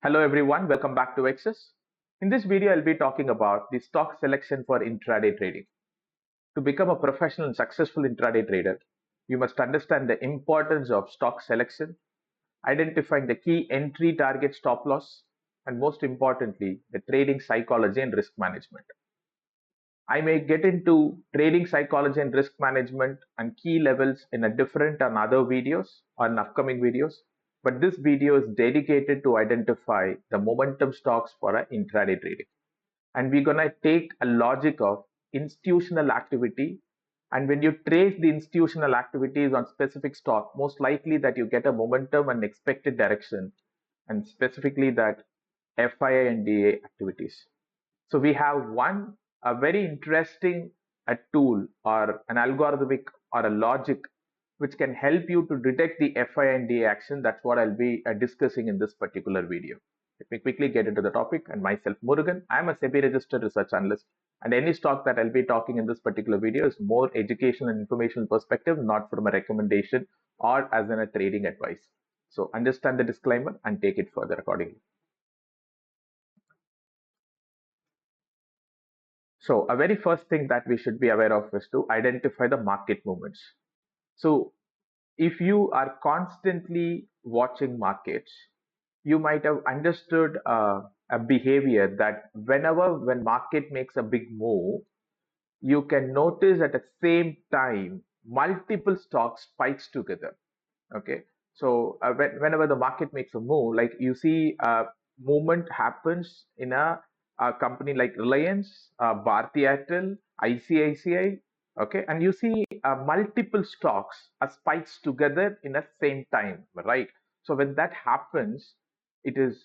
Hello everyone, welcome back to EQSIS. In this video, I'll be talking about the stock selection for intraday trading. To become a professional and successful intraday trader, you must understand the importance of stock selection, identifying the key entry target stop loss, and most importantly, the trading psychology and risk management. I may get into trading psychology and risk management and key levels in a different and other videos or in upcoming videos. But this video is dedicated to identify the momentum stocks for an intraday trading. And we're going to take a logic of institutional activity. And when you trace the institutional activities on specific stock, most likely that you get a momentum and expected direction, and specifically that FII and DII activities. So we have a very interesting tool or an algorithmic or a logic which can help you to detect the FIND action. That's what I'll be discussing in this particular video. Let me quickly get into the topic. And myself, Murugan, I'm a SEBI registered research analyst. And any stock that I'll be talking in this particular video is more educational and informational perspective, not from a recommendation or as in a trading advice. So understand the disclaimer and take it further accordingly. So a very first thing that we should be aware of is to identify the market movements. So if you are constantly watching markets, you might have understood a behavior that when market makes a big move, you can notice at the same time multiple stocks spikes together. Okay, so whenever the market makes a move, like you see movement happens in a company like Reliance, Bharti Airtel, ICICI, okay, and you see multiple stocks spikes together in the same time, right? So when that happens, it is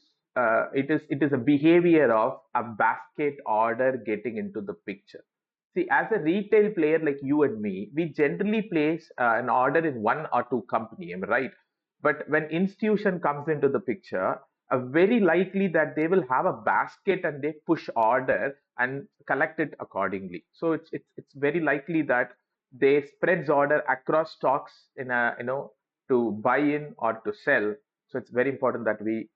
it is a behavior of a basket order getting into the picture. See, as a retail player like you and me, we generally place an order in one or two company, am I right? But when institution comes into the picture, very likely that they will have a basket and they push order and collect it accordingly. So it's very likely that they spreads order across stocks in a to buy in or to sell. So it's very important that we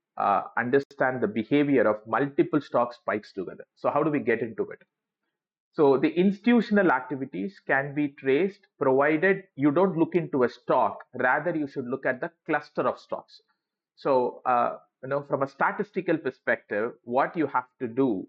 understand the behavior of multiple stock spikes together. So how do we get into it? So the institutional activities can be traced provided you don't look into a stock, rather you should look at the cluster of stocks. So, from a statistical perspective, what you have to do,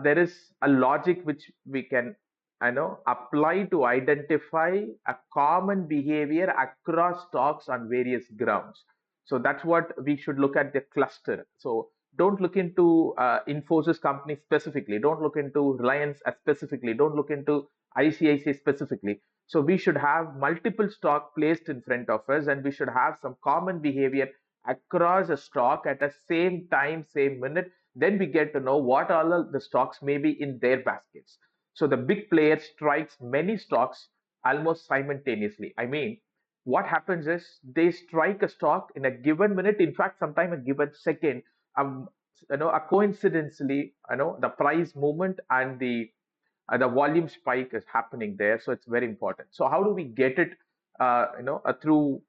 there is a logic which we can, apply to identify a common behavior across stocks on various grounds. So that's what we should look at the cluster. So don't look into Infosys company specifically. Don't look into Reliance specifically. Don't look into ICICI specifically. So we should have multiple stock placed in front of us, and we should have some common behavior across a stock at the same time, same minute. Then we get to know what all the stocks may be in their baskets. So the big player strikes many stocks almost simultaneously. I mean, what happens is they strike a stock in a given minute, in fact sometime a given second. um, a coincidentally, the price movement and the volume spike is happening there, so it's very important. So how do we get it through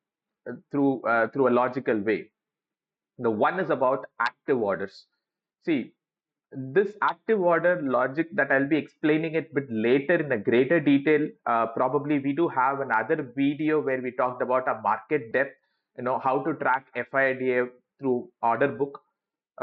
a logical way? The one is about active orders. See, this active order logic that I'll be explaining it a bit later in a greater detail. Probably we do have another video where we talked about a market depth, how to track FIDA through order book.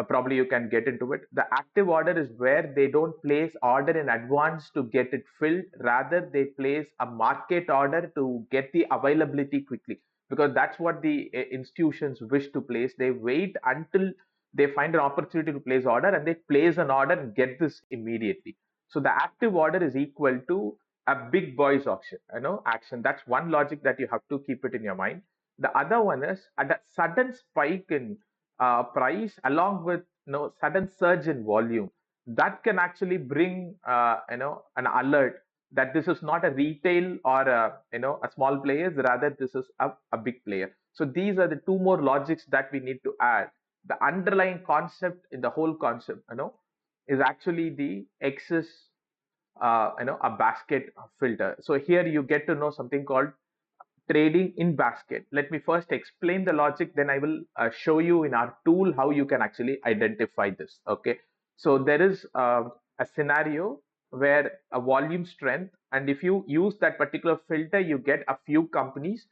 Probably you can get into it. The active order is where they don't place order in advance to get it filled. Rather, they place a market order to get the availability quickly, because that's what the institutions wish to place. They wait until they find an opportunity to place order, and they place an order and get this immediately. So the active order is equal to a big boys auction, action. That's one logic that you have to keep it in your mind. The other one is at a sudden spike in price along with sudden surge in volume, that can actually bring an alert that this is not a retail or a small players, rather this is a big player. So these are the two more logics that we need to add. The underlying concept in the whole concept is actually the a basket filter. So here you get to know something called trading in basket. Let me first explain the logic, then I will show you in our tool how you can actually identify this. Okay, so there is a scenario where a volume strength, and if you use that particular filter, you get a few companies,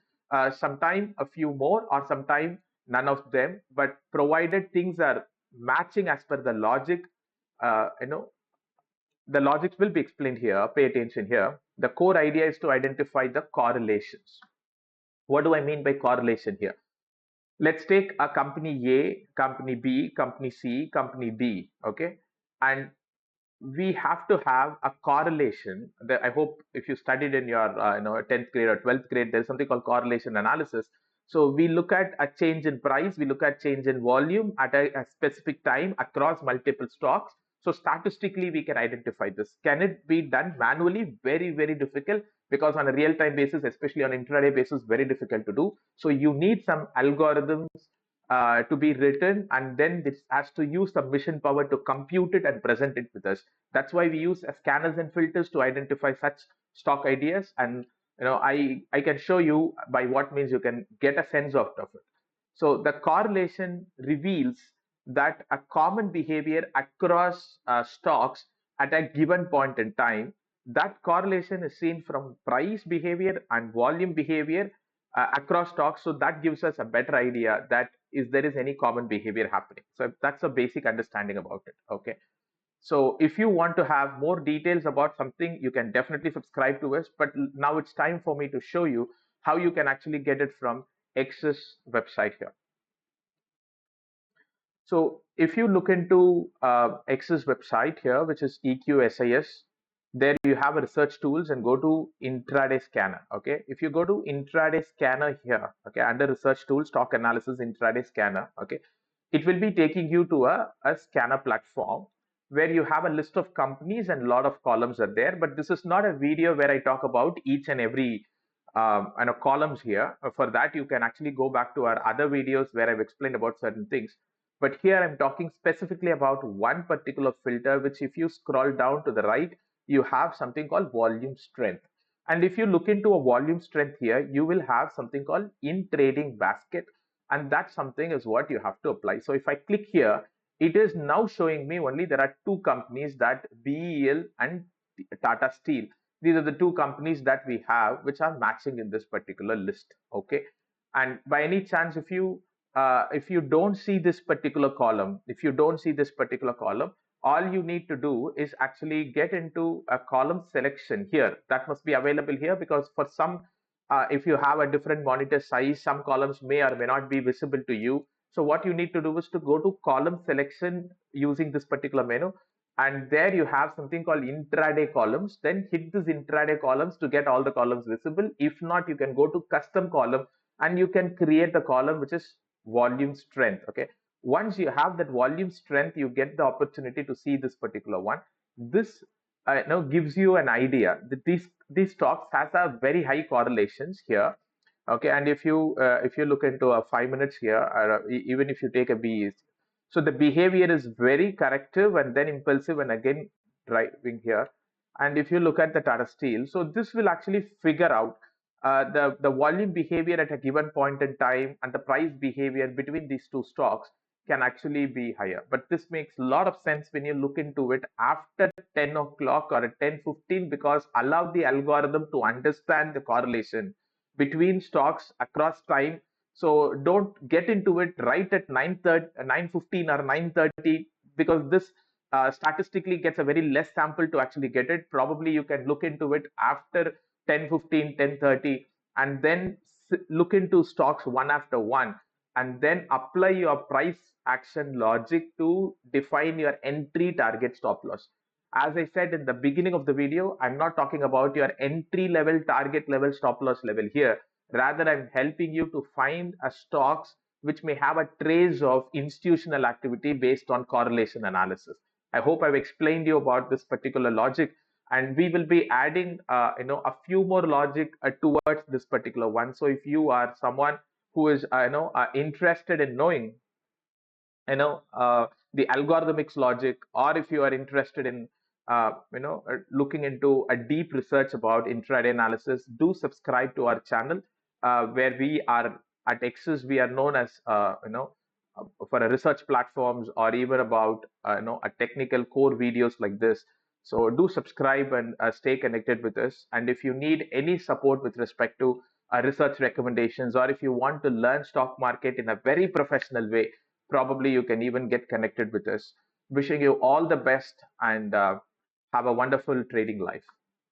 sometime a few more, or sometime none of them. But provided things are matching as per the logic, you know, the logics will be explained here. Pay attention here. The core idea is to identify the correlations. What do I mean by correlation here? Let's take a company A, company B, company C, company D, okay? And we have to have a correlation. That I hope if you studied in your 10th grade or 12th grade, there's something called correlation analysis. So we look at a change in price, we look at change in volume at a specific time across multiple stocks. So statistically, we can identify this. Can it be done manually? Very, very difficult, because on a real-time basis, especially on intraday basis, very difficult to do. So you need some algorithms to be written, and then this has to use some mission power to compute it and present it with us. That's why we use scanners and filters to identify such stock ideas. And I can show you by what means you can get a sense of it. So the correlation reveals that a common behavior across stocks at a given point in time. That correlation is seen from price behavior and volume behavior across stocks. So that gives us a better idea that is there is any common behavior happening. So that's a basic understanding about it. Okay. So if you want to have more details about something, you can definitely subscribe to us. But now it's time for me to show you how you can actually get it from EQSIS website here. So if you look into EQSIS website here, which is EQSIS, there you have a research tools and go to intraday scanner. Okay, if you go to intraday scanner here, okay, under research tools, stock analysis, intraday scanner, okay, it will be taking you to a scanner platform where you have a list of companies and a lot of columns are there. But this is not a video where I talk about each and every columns here. For that, you can actually go back to our other videos where I've explained about certain things. But here I'm talking specifically about one particular filter, which if you scroll down to the right, you have something called volume strength. And if you look into a volume strength here, you will have something called in trading basket. And that something is what you have to apply. So if I click here, it is now showing me only there are two companies, that BEL and Tata Steel. These are the two companies that we have which are matching in this particular list. Okay. And by any chance, if you don't see this particular column, all you need to do is actually get into a column selection here. That must be available here, because for some, if you have a different monitor size, some columns may or may not be visible to you. So what you need to do is to go to column selection using this particular menu, and there you have something called intraday columns. Then hit this intraday columns to get all the columns visible. If not, you can go to custom column and you can create the column which is volume strength. Okay, once you have that volume strength, you get the opportunity to see this particular one. This now gives you an idea that these stocks has a very high correlations here. Okay, and if you look into a 5 minutes here, even if you take a BE, so the behavior is very corrective and then impulsive and again driving here. And if you look at the Tata Steel, so this will actually figure out the volume behavior at a given point in time and the price behavior between these two stocks can actually be higher. But this makes a lot of sense when you look into it after 10 o'clock or at 10:15, because allow the algorithm to understand the correlation between stocks across time. So don't get into it right at 9:30, 9:15 or 9:30, because this statistically gets a very less sample to actually get it. Probably you can look into it after 10:15, 10:30, and then look into stocks one after one, and then apply your price action logic to define your entry, target, stop loss. As I said in the beginning of the video, I'm not talking about your entry level, target level, stop loss level here. Rather, I'm helping you to find a stocks which may have a trace of institutional activity based on correlation analysis. I hope I've explained you about this particular logic, and we will be adding a few more logic towards this particular one. So if you are someone who is interested in knowing the algorithmics logic, or if you are interested in looking into a deep research about intraday analysis, do subscribe to our channel. where we are at Exis, we are known as for a research platforms or even about a technical core videos like this. So do subscribe and stay connected with us. And if you need any support with respect to research recommendations, or if you want to learn stock market in a very professional way, probably you can even get connected with us. Wishing you all the best and have a wonderful trading life.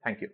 Thank you.